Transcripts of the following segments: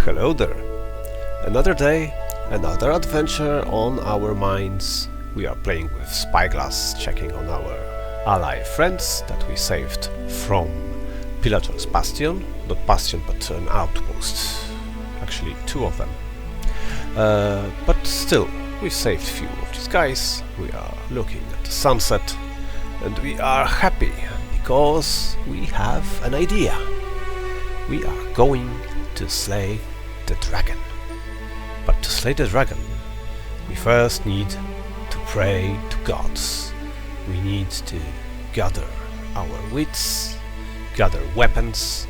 Hello there! Another day, another adventure on our minds. We are playing with Spyglass, checking on our ally friends that we saved from Pillager's Bastion. Not Bastion, but an outpost. Actually, two of them. But still, we saved few of these guys. We are looking at the sunset, and we are happy because we have an idea. We are going to slay the dragon. But to slay the dragon, we first need to pray to gods. We need to gather our wits, gather weapons,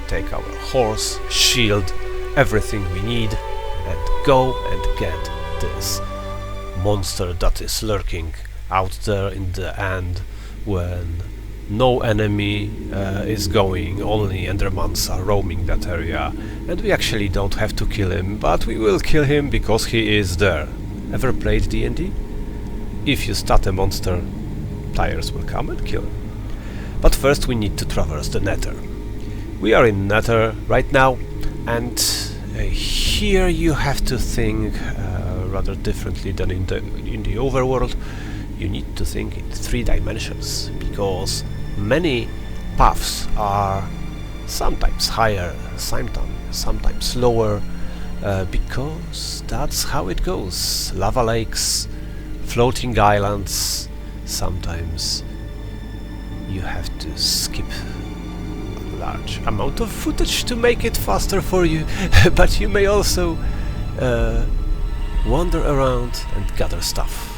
take our horse, shield, everything we need, and go and get this monster that is lurking out there in the end when no enemy is going, only Endermans are roaming that area, and we actually don't have to kill him, but we will kill him because he is there. Ever played D&D? If you start a monster, players will come and kill him. But first we need to traverse the Nether. We are in Nether right now, and here you have to think rather differently than in the overworld. You need to think in 3 dimensions, because many paths are sometimes higher, sometimes lower, because that's how it goes. Lava lakes, floating islands, sometimes you have to skip a large amount of footage to make it faster for you, but you may also wander around and gather stuff.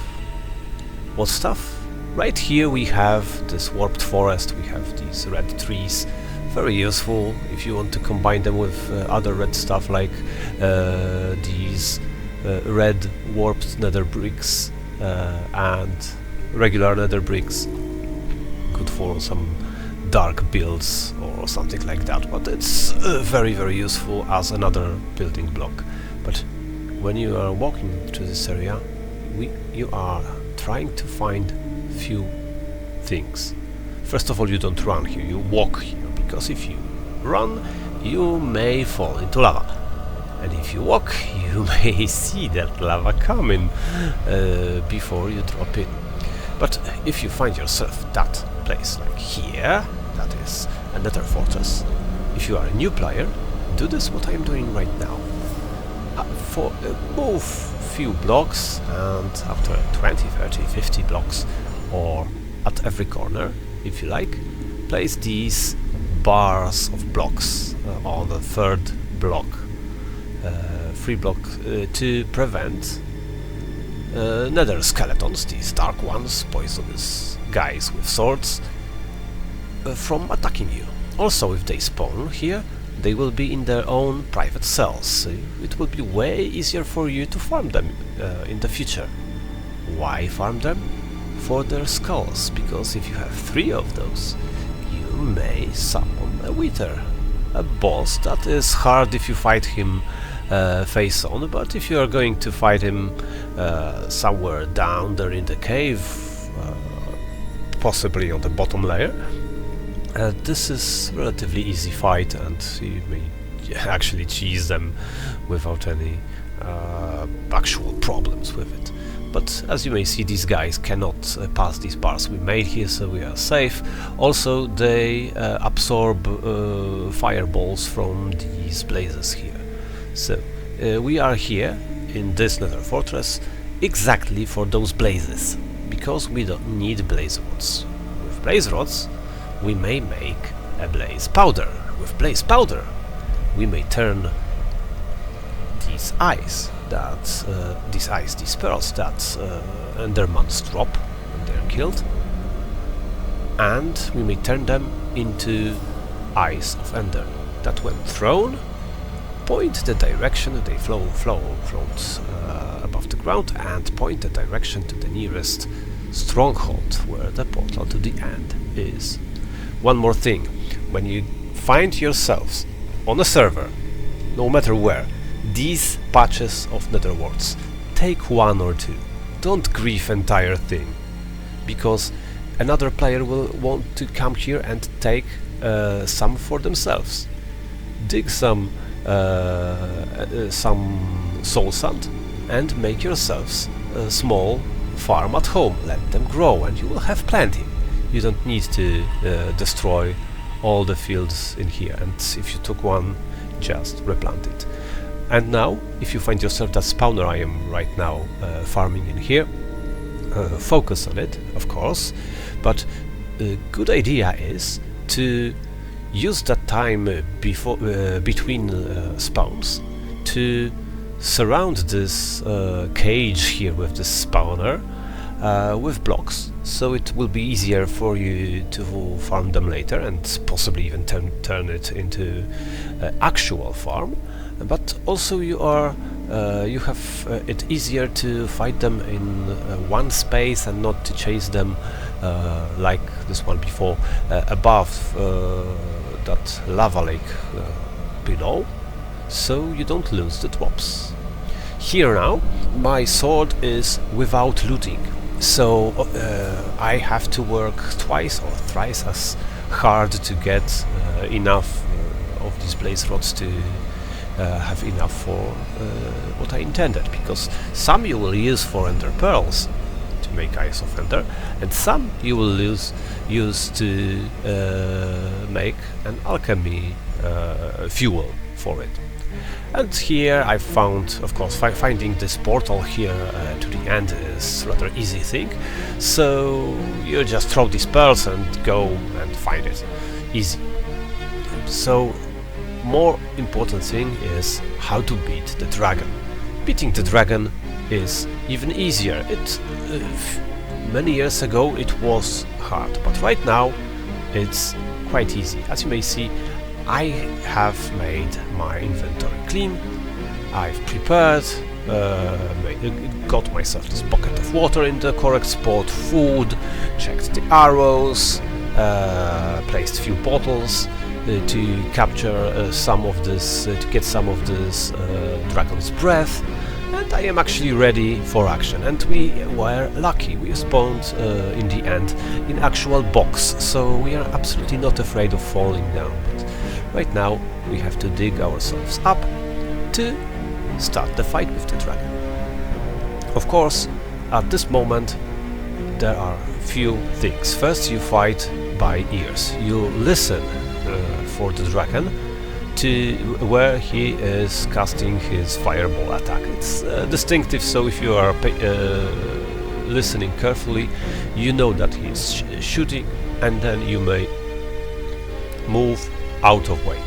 What stuff? Right here we have this warped forest, we have these red trees, very useful if you want to combine them with other red stuff like these red warped nether bricks and regular nether bricks. Good for some dark builds or something like that, but it's very useful as another building block. But when you are walking through this area, you are trying to find few things. First of all, you don't run here, you walk here, because if you run, you may fall into lava. And if you walk, you may see that lava coming before you drop in. But if you find yourself that place like here, that is a nether fortress, if you are a new player, do this what I'm doing right now. Move few blocks, and after 20, 30, 50 blocks, or at every corner, if you like, place these bars of blocks on the third block, free block, to prevent nether skeletons, these dark ones, poisonous guys with swords, from attacking you. Also, if they spawn here, they will be in their own private cells, so it will be way easier for you to farm them in the future. Why farm them? For their skulls, because if you have 3 of those, you may summon a Wither, a boss that is hard if you fight him face on, but if you are going to fight him somewhere down there in the cave, possibly on the bottom layer, this is relatively easy fight, and you may actually cheese them without any actual problems with it. But as you may see, these guys cannot pass these bars we made here, so we are safe. Also, they absorb fireballs from these blazes here. So we are here in this nether fortress exactly for those blazes, because we don't need blaze rods. With blaze rods, we may make a blaze powder. With blaze powder, we may turn these eyes, these pearls that Endermans drop when they are killed, and we may turn them into eyes of Ender that, when thrown, point the direction they float above the ground, and point the direction to the nearest stronghold where the portal to the end is. One more thing, when you find yourselves on a server, no matter where, these patches of nether warts, take 1 or 2. Don't grief entire thing, because another player will want to come here and take some for themselves. Dig some some soul sand and make yourselves a small farm at home. Let them grow and you will have plenty. You don't need to destroy all the fields in here, and if you took one, just replant it. And now, if you find yourself that spawner I am right now farming in here, focus on it, of course, but a good idea is to use that time between spawns to surround this cage here with this spawner with blocks, so it will be easier for you to farm them later and possibly even turn it into actual farm. But also you have it easier to fight them in one space and not to chase them like this one before above that lava lake below, so you don't lose the drops. Here now my sword is without looting, so I have to work twice or thrice as hard to get enough of these blaze rods to have enough for what I intended, because some you will use for ender pearls to make Eyes of Ender, and some you will use to make an alchemy fuel for it. And here I found, of course, finding this portal here to the end is rather easy thing, so you just throw these pearls and go and find it. Easy. So more important thing is how to beat the dragon. Beating the dragon is even easier. Many years ago it was hard, but right now it's quite easy. As you may see, I have made my inventory clean, I've prepared, got myself this bucket of water in the correct spot, food, checked the arrows, placed a few bottles to capture some of this, to get some of this dragon's breath, and I am actually ready for action. And we were lucky, we spawned in the end in actual box, so we are absolutely not afraid of falling down. But right now we have to dig ourselves up to start the fight with the dragon. Of course, at this moment there are few things. First, you fight by ears. You listen for the dragon to where he is casting his fireball attack. It's distinctive, so if you are listening carefully, you know that he is shooting, and then you may move out of way.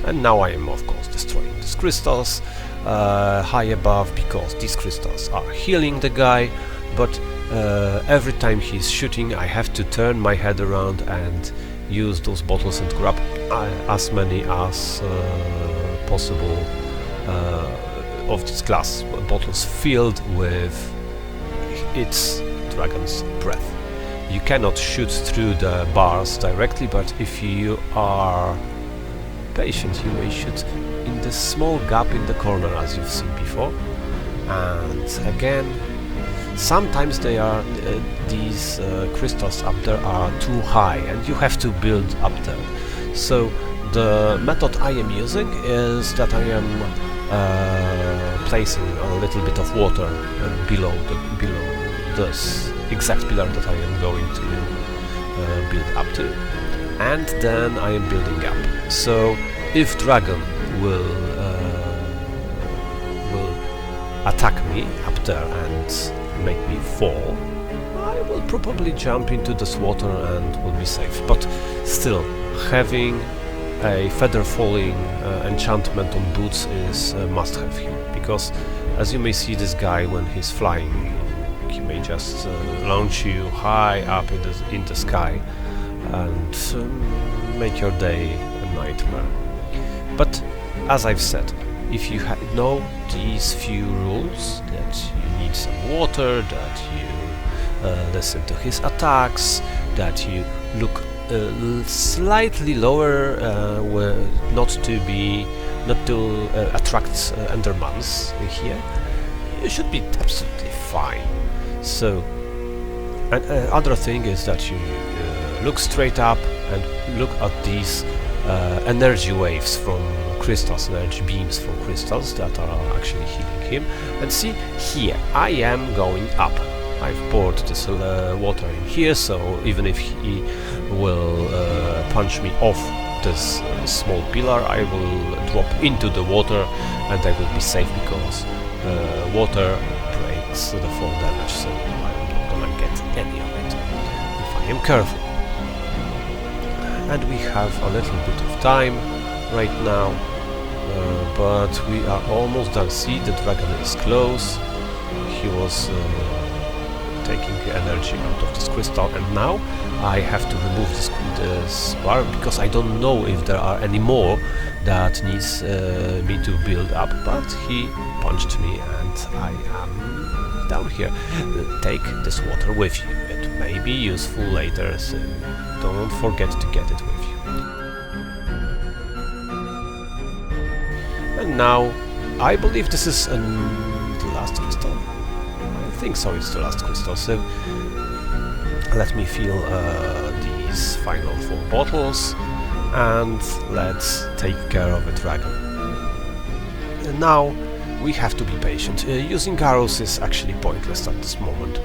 And now I am, of course, destroying these crystals high above, because these crystals are healing the guy, but every time he's shooting I have to turn my head around and use those bottles and grab as many as possible of these glass bottles filled with its dragon's breath. You cannot shoot through the bars directly, but if you are patient you may shoot in the small gap in the corner, as you've seen before. And again, sometimes they are these crystals up there are too high and you have to build up there. So the method I am using is that I am placing a little bit of water below this exact pillar that I am going to build up to, and then I am building up. So if dragon will attack me up there and make me fall, I will probably jump into this water and will be safe. But still, having a feather falling enchantment on boots is a must-have here, because as you may see, this guy, when he's flying, he may just launch you high up in the sky and make your day a nightmare. But as I've said, if you know these few rules, that you need some water, that you listen to his attacks, that you look slightly lower, not to attract endermans here, you should be absolutely fine. So, and other thing is that you look straight up and look at these energy waves from crystals, energy beams from crystals that are actually healing him. And see, here I am going up. I've poured this water in here, so even if he will punch me off this small pillar, I will drop into the water and I will be safe, because water breaks the fall damage, so I'm not gonna get any of it if I am careful. And we have a little bit of time right now, but we are almost done. See, the dragon is close. He was taking energy out of this crystal, and now I have to remove this bar, because I don't know if there are any more that needs me to build up, but he punched me and I am down here. Take this water with you, it may be useful later, so don't forget to get it with you. And now I believe this is the last crystal. I think so, it's the last crystal, so let me fill these final 4 bottles and let's take care of the dragon. And now we have to be patient. Using arrows is actually pointless at this moment,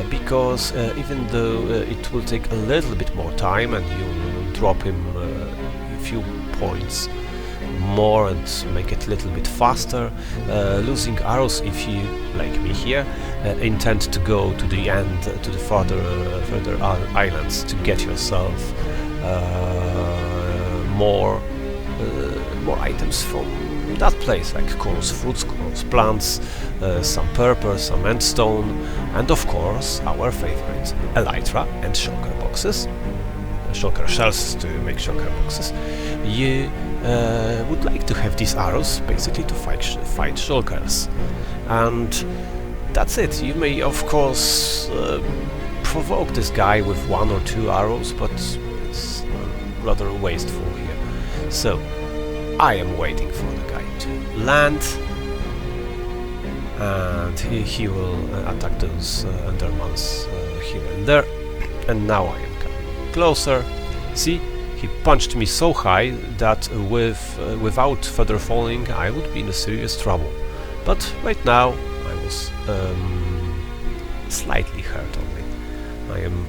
because even though it will take a little bit more time and you'll drop him a few points more and make it a little bit faster, losing arrows, if you, like me here, intend to go to the end, to the further islands to get yourself more items from that place, like corals, fruits, corals, plants, some purple, some endstone, and of course our favorite, elytra and shulker boxes, shulker shells to make shulker boxes. You would like to have these arrows basically to fight shulkers, and that's it. You may of course provoke this guy with 1 or 2 arrows, but it's rather wasteful here. So I am waiting for the guy to land, and he will attack those Endermans here and there. And now I am coming closer. See, he punched me so high that without further falling I would be in a serious trouble. But right now I was slightly hurt only. I am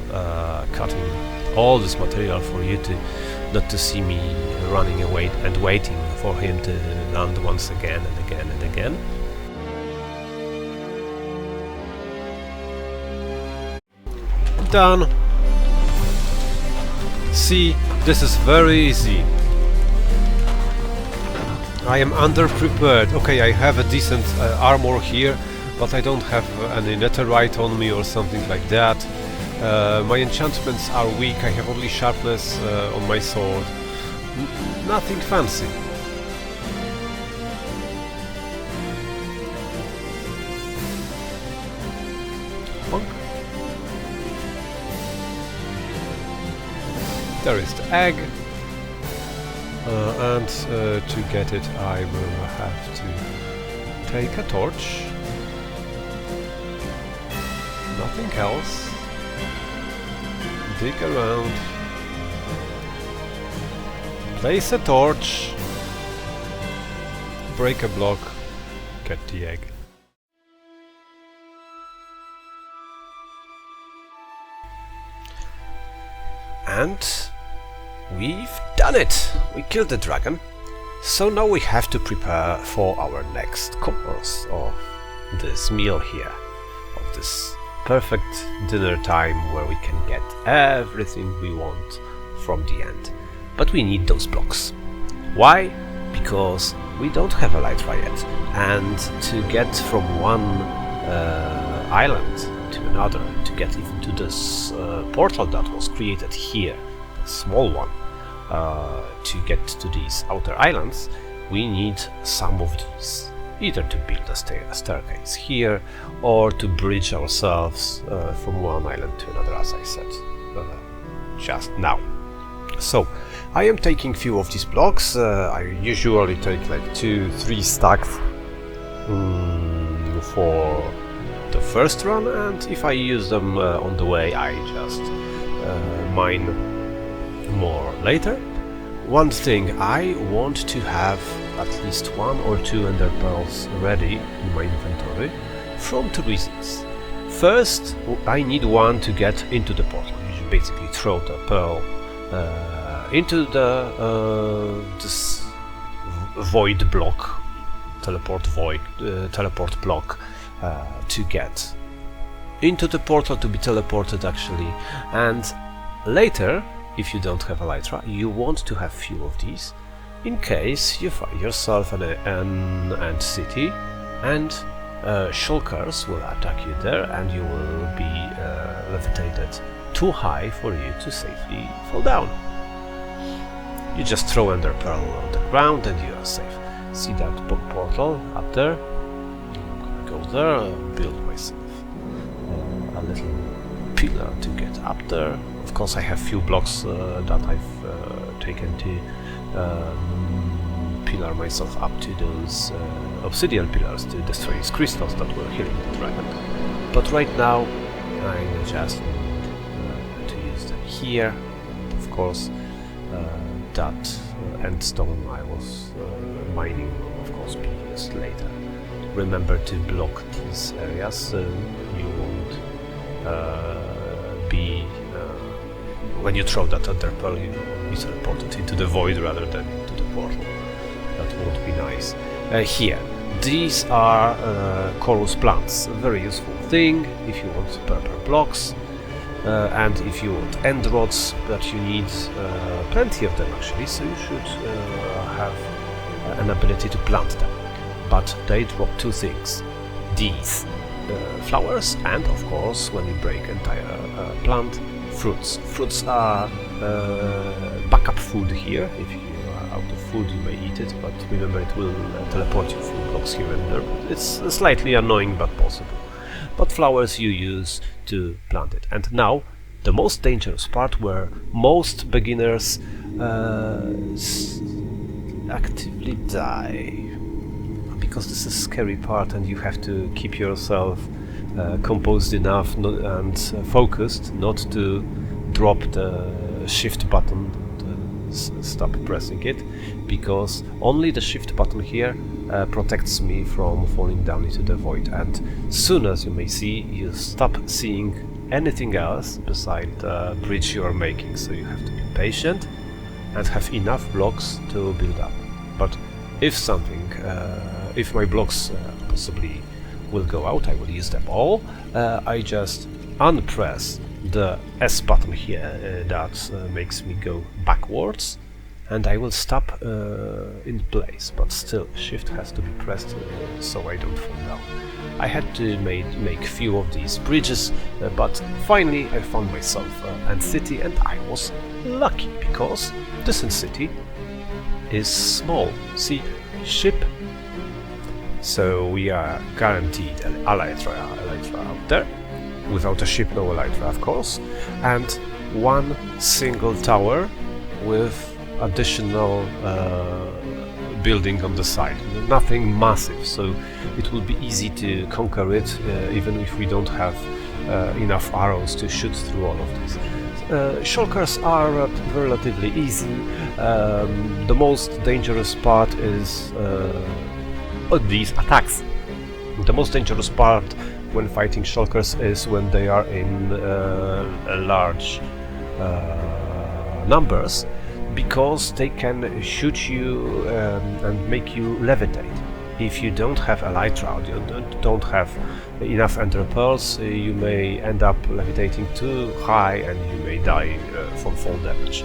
cutting all this material for you to not to see me running away and waiting for him to land once again and again and again. Done. See, this is very easy. I am underprepared. Okay, I have a decent armor here, but I don't have any netherite on me or something like that. My enchantments are weak. I have only sharpness on my sword. Nothing fancy. Bonk. There is the egg, and to get it I will have to take a torch, nothing else, dig around, place a torch, break a block, get the egg. And we've done it! We killed the dragon. So now we have to prepare for our next course of this meal here, of this perfect dinner time where we can get everything we want from the end. But we need those blocks. Why? Because we don't have elytra yet, and to get from one island to another, to get even to this portal that was created here, a small one, to get to these outer islands, we need some of these, either to build a staircase here or to bridge ourselves from one island to another, as I said just now. So I am taking few of these blocks. I usually take like 2-3 stacks for the first run, and if I use them on the way I just mine more later. one thing, I want to have at least 1 or 2 ender pearls ready in my inventory from 2 reasons. First, I need one to get into the portal. You basically throw the pearl into the this void block, teleport block, to get into the portal, to be teleported actually, and later, if you don't have elytra, you want to have few of these in case you find yourself in an end city and shulkers will attack you there and you will be levitated too high for you to safely fall down. You just throw ender pearl on the ground and you are safe. See that portal up there? I'm gonna go there, build myself a little pillar to get up there. Of course I have few blocks that I've taken to pillar myself up to those obsidian pillars to destroy these crystals that were healing the dragon. But right now I just need to use them here. Of course that end stone I was mining will of course be used later. Remember to block these areas so you won't be when you throw that ender pearl you will be teleported into the void rather than into the portal. That would be nice. Here, these are chorus plants, a very useful thing if you want purple blocks and if you want end rods, but you need plenty of them actually, so you should have an ability to plant them. But they drop 2 things, these flowers and of course when you break entire plant, fruits. Fruits are backup food here. If you are out of food you may eat it, but remember it will teleport you a few blocks here and there. It's slightly annoying but possible. But flowers you use to plant it. And now the most dangerous part where most beginners actively die. Because this is a scary part and you have to keep yourself composed enough and focused not to drop the shift button, stop pressing it, because only the shift button here protects me from falling down into the void, and soon as you may see you stop seeing anything else beside the bridge you are making, so you have to be patient and have enough blocks to build up. But if something if my blocks possibly will go out, I will use them all. I just unpress the S button here that makes me go backwards, and I will stop in place, but still shift has to be pressed so I don't fall down. I had to make few of these bridges, but finally I found myself End City, and I was lucky because this End City is small. See, ship. So we are guaranteed elytra out there. Without a ship, no elytra, of course. And 1 single tower with additional building on the side. Nothing massive, so it will be easy to conquer it, even if we don't have enough arrows to shoot through all of these. Shulkers are relatively easy. The most dangerous part is these attacks. The most dangerous part when fighting shulkers is when they are in large numbers, because they can shoot you and make you levitate. If you don't have elytra, you don't have enough ender pearls, you may end up levitating too high and you may die from fall damage.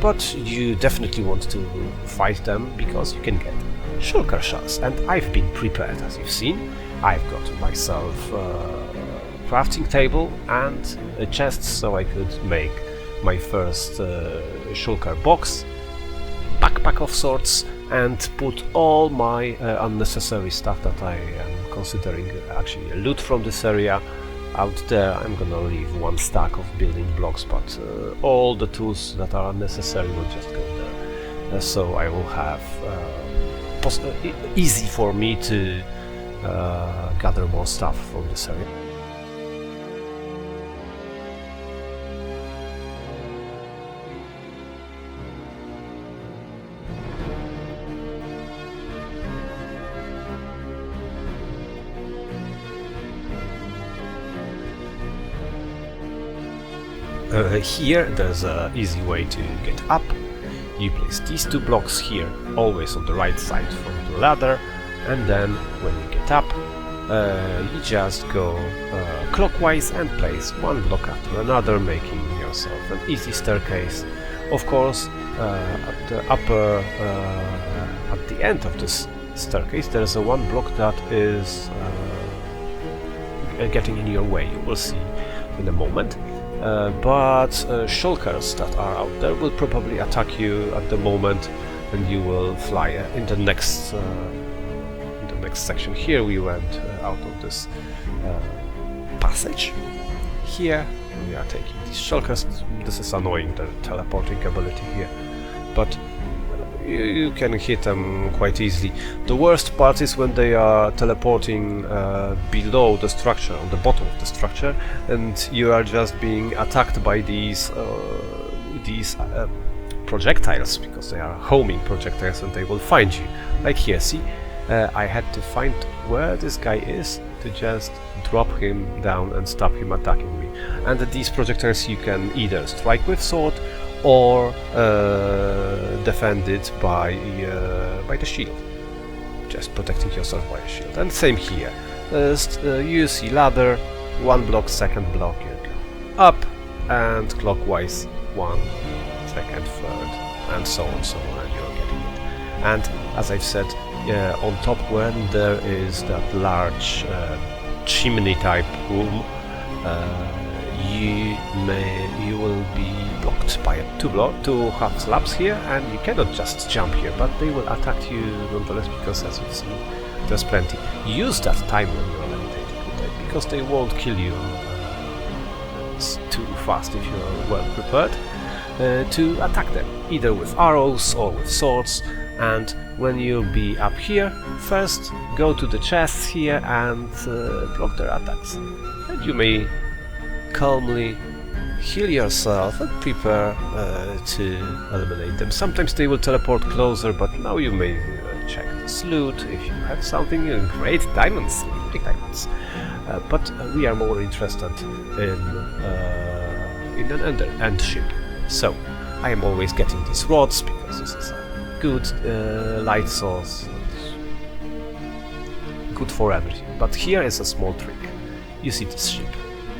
But you definitely want to fight them because you can get shulker shots, and I've been prepared, as you've seen. I've got myself a crafting table and a chest so I could make my first shulker box, backpack of sorts, and put all my unnecessary stuff that I am considering actually loot from this area out there. I'm gonna leave 1 stack of building blocks, but all the tools that are unnecessary will just go there. So I will have easy for me to gather more stuff from this area. Here there's an easy way to get up. You place these 2 blocks here, always on the right side from the ladder, and then when you get up, you just go clockwise and place 1 block after another, making yourself an easy staircase. Of course, at the end of this staircase, there's a 1 block that is getting in your way. You will see in a moment. But shulkers that are out there will probably attack you at the moment, and you will fly in the next section. Here we went out of this passage. Here we are taking these shulkers. This is annoying, the teleporting ability here, but you can hit them quite easily. The worst part is when they are teleporting below the structure, on the bottom of the structure, and you are just being attacked by these projectiles, because they are homing projectiles and they will find you. Like here, see? I had to find where this guy is to just drop him down and stop him attacking me. And these projectiles you can either strike with sword or defend it by the shield, just protecting yourself by a shield. And same here. You see ladder, 1 block, 2nd block, you go up and clockwise 1, 2nd, 3rd, and so on, and you're getting it. And as I've said, on top, when there is that large chimney type room, you will be blocked by 2 half slabs here, and you cannot just jump here, but they will attack you nonetheless, because as you've seen, there's plenty. Use that time when you're levitating, because they won't kill you too fast if you're well prepared to attack them, either with arrows or with swords. And when you'll be up here, first go to the chests here and block their attacks. And you may calmly heal yourself and prepare to eliminate them. Sometimes they will teleport closer, but now you may check this loot. If you have something, great diamonds, big diamonds. But we are more interested in an end ship. So I am always getting these rods, because this is a good light source, good for everything. But here is a small trick. You see this ship.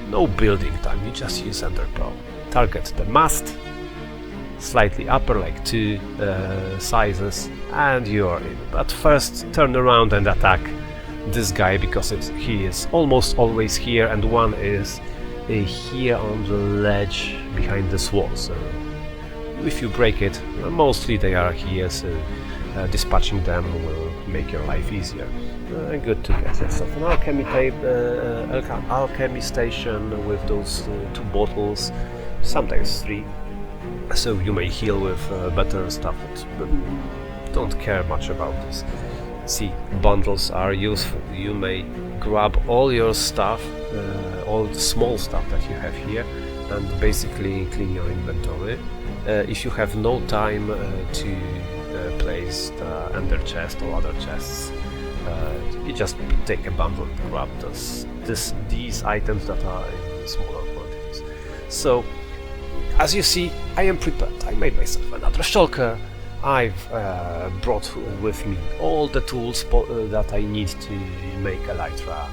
No building time, you just use Enderpearl. Target the mast, slightly upper, like 2 sizes, and you're in. But first turn around and attack this guy, because he is almost always here, and one is here on the ledge behind this wall. So if you break it, mostly they are here, so dispatching them will make your life easier. Good to get yourself an alchemy station with those 2 bottles, sometimes 3, so you may heal with better stuff, but don't care much about this. See, bundles are useful. You may grab all your stuff, all the small stuff that you have here, and basically clean your inventory. If you have no time to place the ender chest or other chests, you just take a bundle and grab these items that are in smaller quantities. So, as you see, I am prepared. I made myself another shulker. I've brought with me all the tools that I need to make Elytra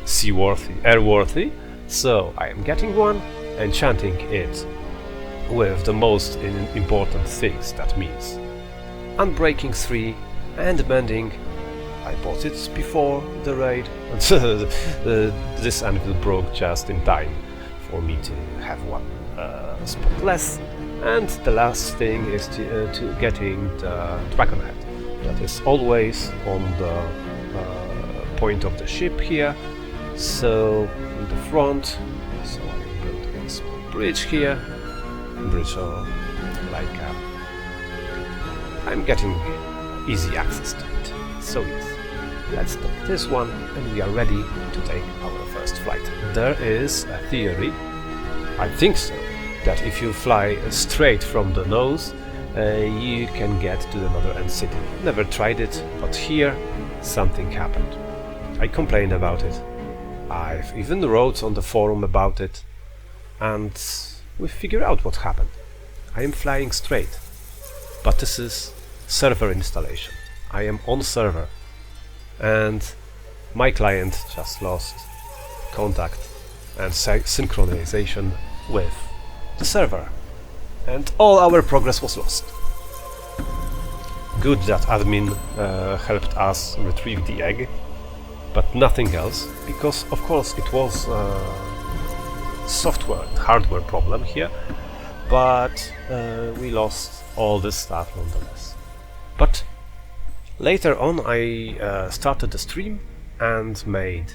seaworthy, airworthy. So I am getting one, enchanting it with the most important things. That means unbreaking 3 and mending. I bought it before the raid, and this anvil broke just in time for me to have one spot less. And the last thing is to getting the dragon head. That is always on the point of the ship here. So in the front, so I'm building a small bridge here. Bridge like I'm getting easy access to it. So yes, let's take this one, and we are ready to take our first flight. There is a theory, I think so, that if you fly straight from the nose, you can get to the Mother End City. Never tried it, but here something happened. I complained about it. I've even wrote on the forum about it, and we figure out what happened. I am flying straight, but this is server installation. I am on server, and my client just lost contact and synchronization with the server, and all our progress was lost. Good that admin helped us retrieve the egg, but nothing else, because of course it was software and hardware problem here, but we lost all this stuff nonetheless. But later on I started the stream and made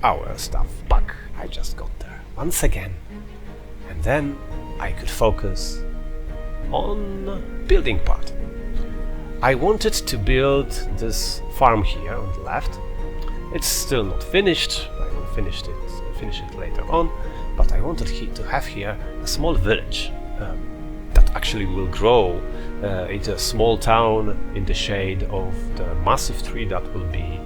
our stuff back. I just got there once again, and then I could focus on building part. I wanted to build this farm here on the left. It's still not finished. I will finish it later on, but I wanted to have here a small village that actually will grow into a small town in the shade of the massive tree that will be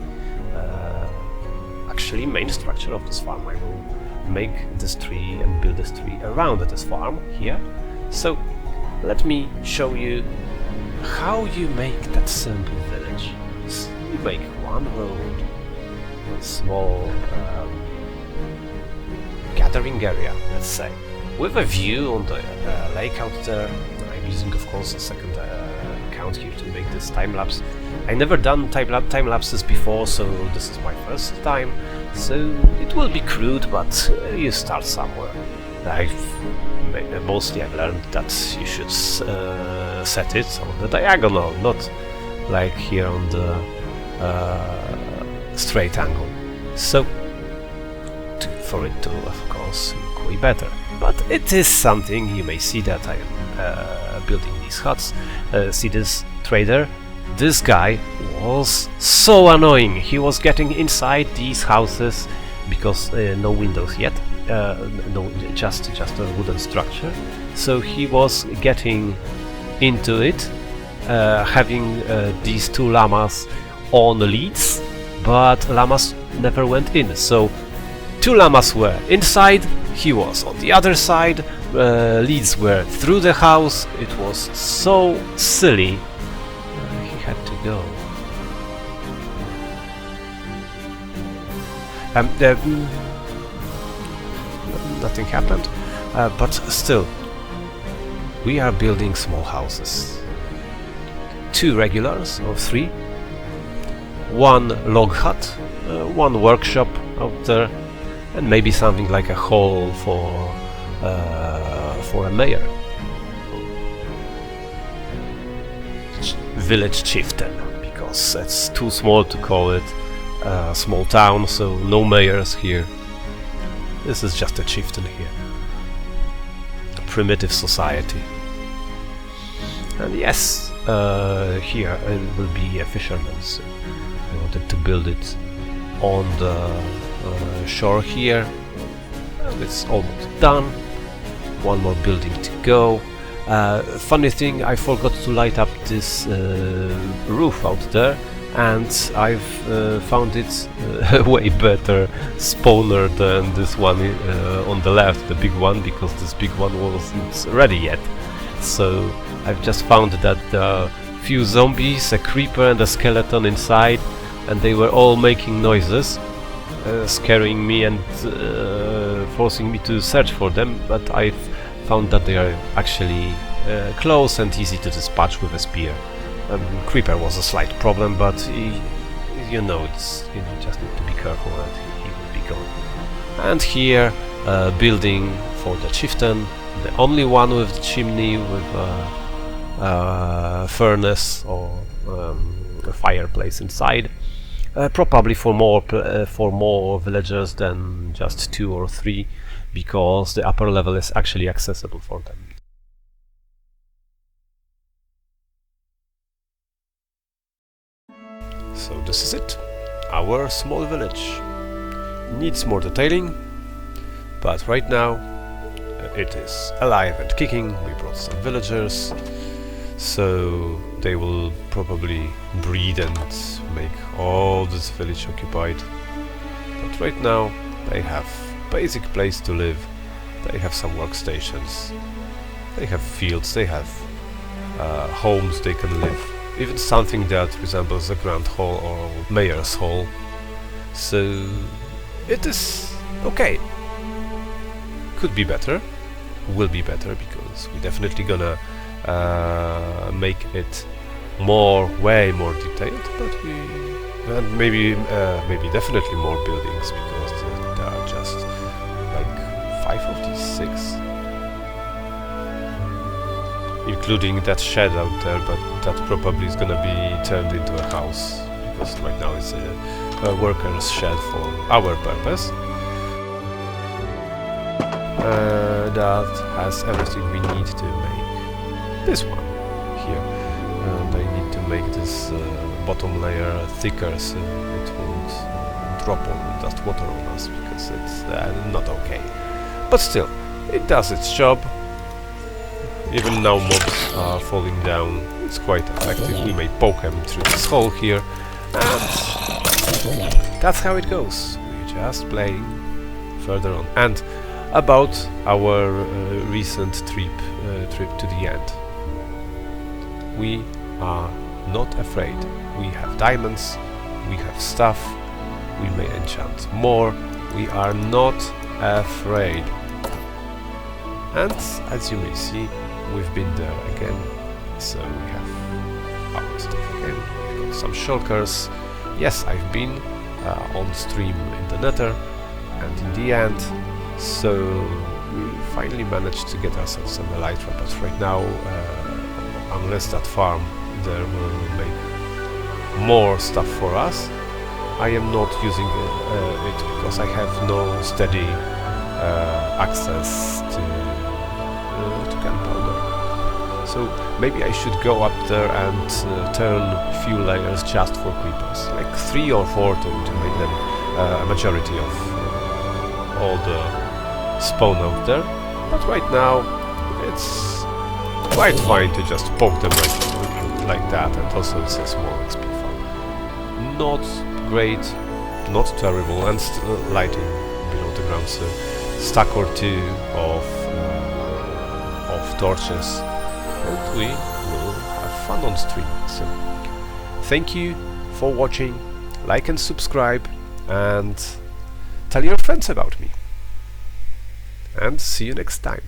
actually main structure of this farm. I will make this tree and build this tree around this farm here. So let me show you how you make that simple village. You make one road, a small gathering area, let's say, with a view on the lake out there. I'm using, of course, a second account here to make this time-lapse. I never done time-lapses before, so this is my first time, so it will be crude, but you start somewhere. Mostly I've learned that you should set it on the diagonal, not like here on the straight angle. So, for it to, of course, look way better. But it is something. You may see that I am building these huts. See this trader? This guy was so annoying. He was getting inside these houses because no windows yet. No, just a wooden structure. So he was getting into it, having these two llamas on leads, but llamas never went in. So two llamas were inside, he was on the other side, leads were through the house. It was so silly. He had to go. Nothing happened, but still, we are building small houses. 2 regulars or 3, 1 log hut, 1 workshop out there, and maybe something like a hall for a mayor. Village chieftain, because it's too small to call it a small town, so no mayors here. This is just a chieftain here. A primitive society. And yes, here it will be a fisherman, so I wanted to build it on the shore here. And it's almost done. 1 more building to go. Funny thing, I forgot to light up this roof out there, and I've found it a way better spawner than this one on the left, the big one, because this big one wasn't ready yet. So I've just found that a few zombies, a creeper and a skeleton inside, and they were all making noises, scaring me and forcing me to search for them, but I've found that they are actually close and easy to dispatch with a spear. Creeper was a slight problem, but you know, you just need to be careful and he will be gone. And here, building for the chieftain, the only one with the chimney with a furnace or a fireplace inside. Probably for more villagers than just 2 or 3, because the upper level is actually accessible for them. So this is it, our small village. Needs more detailing, but right now it is alive and kicking. We brought some villagers, so they will probably breed and make all this village occupied. But right now they have basic place to live They have some workstations, they have fields, they have homes they can live, even something that resembles a grand hall or mayor's hall. So it is okay. Could be better, will be better, because we're definitely gonna make it way more detailed, but and maybe definitely more buildings, because there are just like 5 of these 6, including that shed out there, but that probably is gonna be turned into a house, because right now it's a worker's shed for our purpose. That has everything we need to make this one here, and I need to make this bottom layer thicker so it won't drop all that water on us, because it's not okay. But still, it does its job. Even now mobs are falling down. It's quite effective. We may poke them through this hole here, and that's how it goes. We're just playing further on. And about our recent trip to the end. We are not afraid. We have diamonds, we have stuff, we may enchant more. We are not afraid. And as you may see, we've been there again. So we have our stuff again. We've got some shulkers. Yes, I've been on stream in the Nether, and in the end, so we finally managed to get ourselves some elytra, but right now, unless that farm there will make more stuff for us, I am not using it because I have no steady access to gunpowder. So maybe I should go up there and turn a few layers just for creepers, like 3 or 4 to make them a majority of all the spawn out there. But right now it's quite fine to just poke them like that, and also it's a small XP farm. Not great, not terrible, and lighting below the ground, so stack or 2 of torches, and we will have fun on stream. So thank you for watching, like and subscribe, and tell your friends about me. And see you next time.